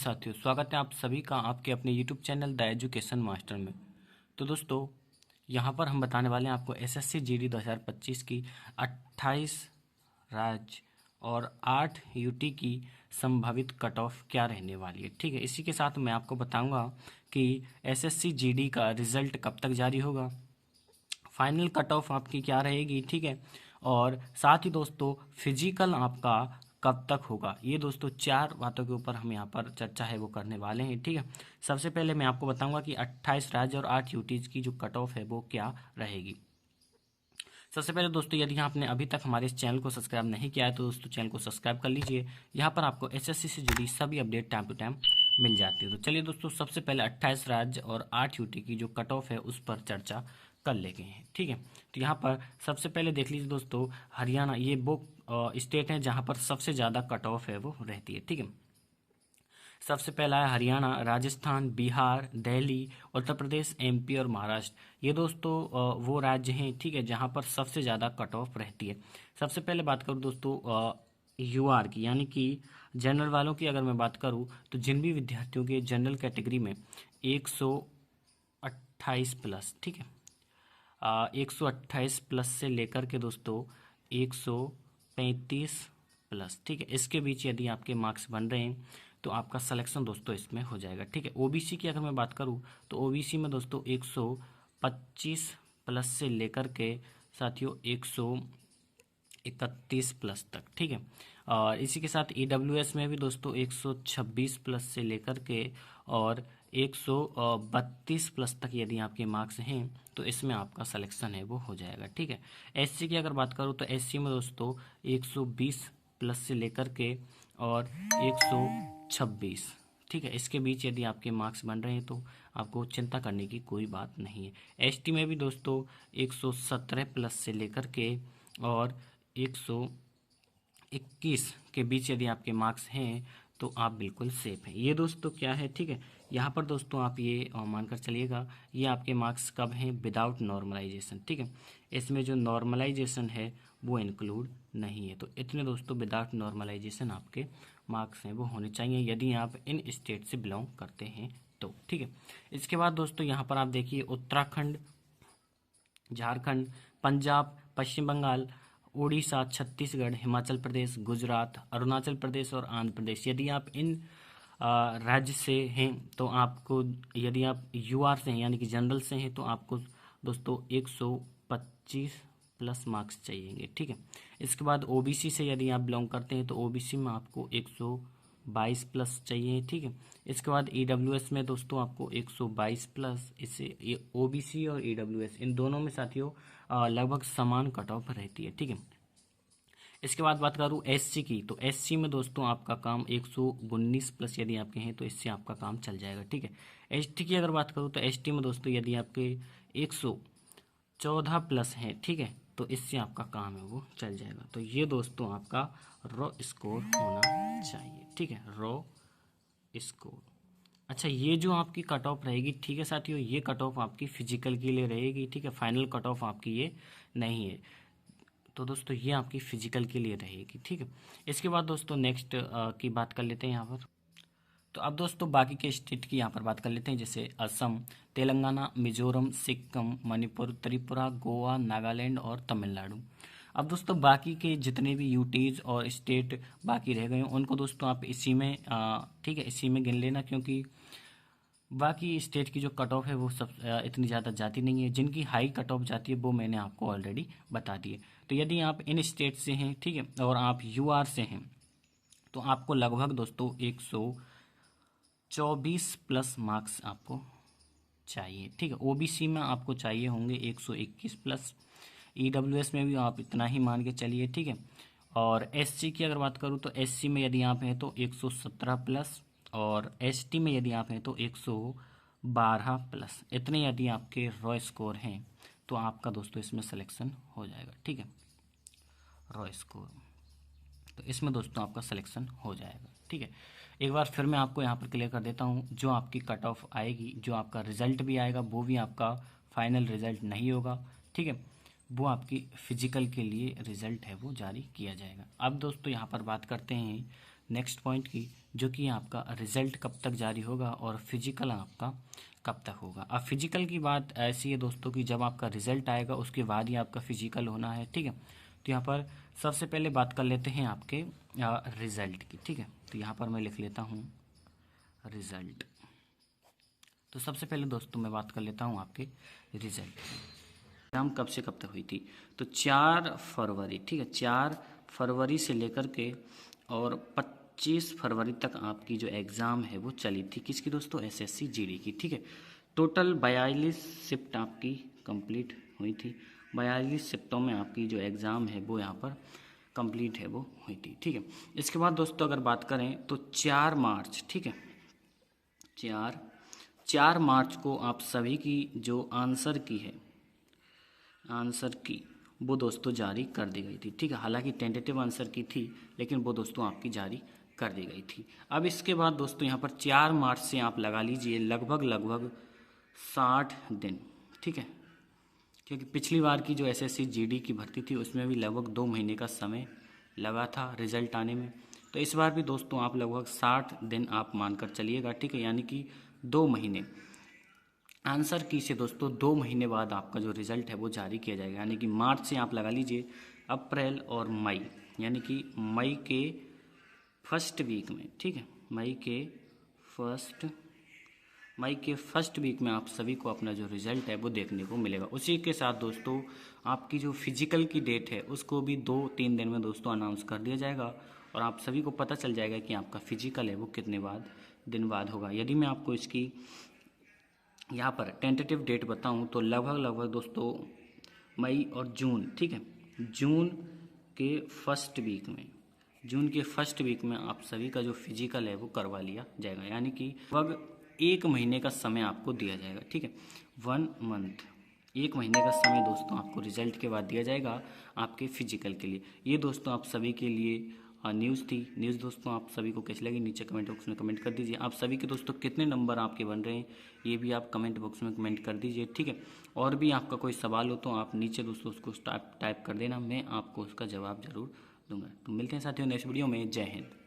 साथियों, स्वागत है आप सभी का आपके अपने YouTube channel the education master में। तो दोस्तों, यहाँ पर हम बताने वाले हैं आपको एसएससी जीडी 2025 की 28 राज्य और 8 यूटी की संभावित कट ऑफ क्या रहने वाली है। ठीक है, इसी के साथ मैं आपको बताऊंगा कि एसएससी जीडी का रिजल्ट कब तक जारी होगा, फाइनल कट ऑफ आपकी क्या रहेगी। ठीक है, और साथ ही दोस्तों फिजिकल आपका कब तक होगा। ये दोस्तों चार बातों के ऊपर हम यहाँ पर चर्चा है वो करने वाले हैं। ठीक है, सबसे पहले मैं आपको बताऊंगा कि 28 राज्य और 8 यूटीज की जो कट ऑफ है वो क्या रहेगी। सबसे पहले दोस्तों, यदि आपने अभी तक हमारे इस चैनल को सब्सक्राइब नहीं किया है तो दोस्तों चैनल को सब्सक्राइब कर लीजिए। यहाँ पर आपको एसएससी से जुड़ी सभी अपडेट टाइम टू टाइम मिल जाती है। तो चलिए दोस्तों, सबसे पहले 28 राज्य और 8 यूटी की जो कट ऑफ है उस पर चर्चा कर लेते हैं। ठीक है, तो यहाँ पर सबसे पहले देख लीजिए दोस्तों, हरियाणा ये वो स्टेट है जहाँ पर सबसे ज़्यादा कट ऑफ है वो रहती है। ठीक है, सबसे पहला है हरियाणा, राजस्थान, बिहार, दिल्ली, उत्तर प्रदेश, एमपी और महाराष्ट्र। ये दोस्तों वो राज्य हैं, ठीक है, जहाँ पर सबसे ज़्यादा कट ऑफ रहती है। सबसे पहले बात करूँ दोस्तों यूआर की, यानी कि जनरल वालों की अगर मैं बात करूँ तो जिन भी विद्यार्थियों के जनरल कैटेगरी में 128 प्लस, ठीक है, 128 प्लस से लेकर के दोस्तों 135 प्लस, ठीक है, इसके बीच यदि आपके मार्क्स बन रहे हैं तो आपका सिलेक्शन दोस्तों इसमें हो जाएगा। ठीक है, ओबीसी की अगर मैं बात करूं तो ओबीसी में दोस्तों 125 प्लस से लेकर के साथियों 131 प्लस तक। ठीक है, और इसी के साथ ईडब्ल्यूएस में भी दोस्तों 126 प्लस से लेकर के और 132 प्लस तक यदि आपके मार्क्स हैं तो इसमें आपका सिलेक्शन है वो हो जाएगा। ठीक है, एससी की अगर बात करूँ तो एससी में दोस्तों 120 प्लस से लेकर के और 126, ठीक है, इसके बीच यदि आपके मार्क्स बन रहे हैं तो आपको चिंता करने की कोई बात नहीं है। एसटी में भी दोस्तों 117 प्लस से लेकर के और 121 के बीच यदि आपके मार्क्स हैं तो आप बिल्कुल सेफ हैं। ये दोस्तों क्या है, ठीक है, यहाँ पर दोस्तों आप ये मानकर चलिएगा ये आपके मार्क्स कब हैं, विदाउट नॉर्मलाइजेशन। ठीक है, इसमें जो नॉर्मलाइजेशन है वो इंक्लूड नहीं है। तो इतने दोस्तों विदाउट नॉर्मलाइजेशन आपके मार्क्स हैं वो होने चाहिए यदि आप इन स्टेट से बिलोंग करते हैं तो। ठीक है, इसके बाद दोस्तों यहाँ पर आप देखिए उत्तराखंड, झारखंड, पंजाब, पश्चिम बंगाल, उड़ीसा, छत्तीसगढ़, हिमाचल प्रदेश, गुजरात, अरुणाचल प्रदेश और आंध्र प्रदेश। यदि आप इन राज्य से हैं तो आपको, यदि आप यूआर से हैं यानी कि जनरल से हैं तो आपको दोस्तों 125 प्लस मार्क्स चाहिए। ठीक है, इसके बाद ओबीसी से यदि आप बिलोंग करते हैं तो ओबीसी में आपको 122 प्लस चाहिए। ठीक है, इसके बाद ईडब्ल्यूएस में दोस्तों आपको 122 प्लस, इससे ये ओबीसी और ईडब्ल्यूएस इन दोनों में साथियों लगभग समान कट ऑफ रहती है। ठीक है, इसके बाद बात करूँ एससी की तो एससी में दोस्तों आपका काम 119 प्लस यदि आपके हैं तो इससे आपका काम चल जाएगा। ठीक है, एसटी की अगर बात करूँ तो एसटी में दोस्तों यदि आपके 114 प्लस हैं, ठीक है, तो इससे आपका काम है वो चल जाएगा। तो ये दोस्तों आपका रॉ स्कोर होना चाहिए। ठीक है, रॉ स्कोर। अच्छा, ये जो आपकी कट ऑफ रहेगी, ठीक है साथियों, ये कट ऑफ आपकी फिजिकल के लिए रहेगी। ठीक है, फाइनल कट ऑफ आपकी ये नहीं है। तो दोस्तों ये आपकी फिजिकल के लिए रहेगी। ठीक है, इसके बाद दोस्तों नेक्स्ट की बात कर लेते हैं यहाँ पर। तो अब दोस्तों बाकी के स्टेट की यहाँ पर बात कर लेते हैं, जैसे असम, तेलंगाना, मिजोरम, सिक्किम, मणिपुर, त्रिपुरा, गोवा, नागालैंड और तमिलनाडु। अब दोस्तों बाकी के जितने भी यूटीज और स्टेट बाकी रह गए उनको दोस्तों आप इसी में ठीक है, इसी में गिन लेना, क्योंकि बाकी स्टेट की जो कट ऑफ है वो सब इतनी ज़्यादा जाती नहीं है। जिनकी हाई कट ऑफ जाती है वो मैंने आपको ऑलरेडी बता दी है। तो यदि आप इन स्टेट से हैं, ठीक है, और आप यूआर से हैं तो आपको लगभग दोस्तों 124 प्लस मार्क्स आपको चाहिए। ठीक है, ओबीसी में आपको चाहिए होंगे 121 प्लस, ईडब्ल्यूएस में भी आप इतना ही मान के चलिए। ठीक है, और एससी की अगर बात करूँ तो एससी में यदि आप हैं तो 117 प्लस, और एसटी में यदि आप हैं तो 112 प्लस। इतने यदि आपके रॉ स्कोर हैं तो आपका दोस्तों इसमें सिलेक्शन हो जाएगा। ठीक है, रॉ स्कोर, तो इसमें दोस्तों आपका सिलेक्शन हो जाएगा। ठीक है, एक बार फिर मैं आपको यहाँ पर क्लियर कर देता हूँ, जो आपकी कट ऑफ आएगी, जो आपका रिजल्ट भी आएगा वो भी आपका फाइनल रिजल्ट नहीं होगा। ठीक है, वो आपकी फिजिकल के लिए रिजल्ट है वो जारी किया जाएगा। अब दोस्तों यहाँ पर बात करते हैं नेक्स्ट पॉइंट की, जो कि आपका रिजल्ट कब तक जारी होगा और फिजिकल आपका कब तक होगा। अब फिजिकल की बात ऐसी है दोस्तों कि जब आपका रिजल्ट आएगा उसके बाद ही आपका फिजिकल होना है, ठीक है। तो यहाँ पर सबसे पहले बात कर लेते हैं आपके रिजल्ट की, ठीक है। तो यहाँ पर मैं लिख लेता हूँ रिजल्ट। तो सबसे पहले दोस्तों मैं बात कर लेता हूँ आपके रिजल्ट। एग्ज़ाम कब से कब तक हुई थी, तो 4 फरवरी, ठीक है, 4 फरवरी से लेकर के और 25 फरवरी तक आपकी जो एग्ज़ाम है वो चली थी। किसकी दोस्तों, एसएससी जीडी की, ठीक है। टोटल 42 शिफ्ट आपकी कंप्लीट हुई थी। 42 शिफ्टों में आपकी जो एग्ज़ाम है वो यहाँ पर कंप्लीट है वो हुई थी, ठीक है। इसके बाद दोस्तों अगर बात करें तो 4 मार्च, ठीक है, 4 मार्च को आप सभी की जो आंसर की वो दोस्तों जारी कर दी गई थी, ठीक है। हालांकि टेंटेटिव आंसर की थी लेकिन वो दोस्तों आपकी जारी कर दी गई थी। अब इसके बाद दोस्तों यहाँ पर 4 मार्च से आप लगा लीजिए लगभग 60 दिन, ठीक है, क्योंकि पिछली बार की जो एसएससी जीडी की भर्ती थी उसमें भी लगभग 2 महीने का समय लगा था रिजल्ट आने में। तो इस बार भी दोस्तों आप लगभग 60 दिन आप मानकर चलिएगा, ठीक है, यानी कि 2 महीने आंसर की से दोस्तों 2 महीने बाद आपका जो रिज़ल्ट है वो जारी किया जाएगा। यानी कि मार्च से आप लगा लीजिए अप्रैल और मई, यानी कि मई के फर्स्ट वीक में, ठीक है, मई के फर्स्ट वीक में आप सभी को अपना जो रिज़ल्ट है वो देखने को मिलेगा। उसी के साथ दोस्तों आपकी जो फिजिकल की डेट है उसको भी 2-3 दिन में दोस्तों अनाउंस कर दिया जाएगा और आप सभी को पता चल जाएगा कि आपका फिजिकल है वो कितने दिन बाद होगा। यदि मैं आपको इसकी यहाँ पर टेंटेटिव डेट बताऊँ तो लगभग दोस्तों मई और जून, ठीक है, जून के फर्स्ट वीक में आप सभी का जो फिजिकल है वो करवा लिया जाएगा। यानी कि लगभग 1 महीने का समय आपको दिया जाएगा, ठीक है, 1 मंथ, 1 महीने का समय दोस्तों आपको रिजल्ट के बाद दिया जाएगा आपके फिजिकल के लिए। ये दोस्तों आप सभी के लिए न्यूज़ थी। न्यूज़ दोस्तों आप सभी को कैसी लगी नीचे कमेंट बॉक्स में कमेंट कर दीजिए। आप सभी के दोस्तों कितने नंबर आपके बन रहे हैं ये भी आप कमेंट बॉक्स में कमेंट कर दीजिए, ठीक है। और भी आपका कोई सवाल हो तो आप नीचे दोस्तों उसको टाइप कर देना, मैं आपको उसका जवाब ज़रूर दूंगा। तो मिलते हैं साथियों नेक्स्ट वीडियो में। जय हिंद।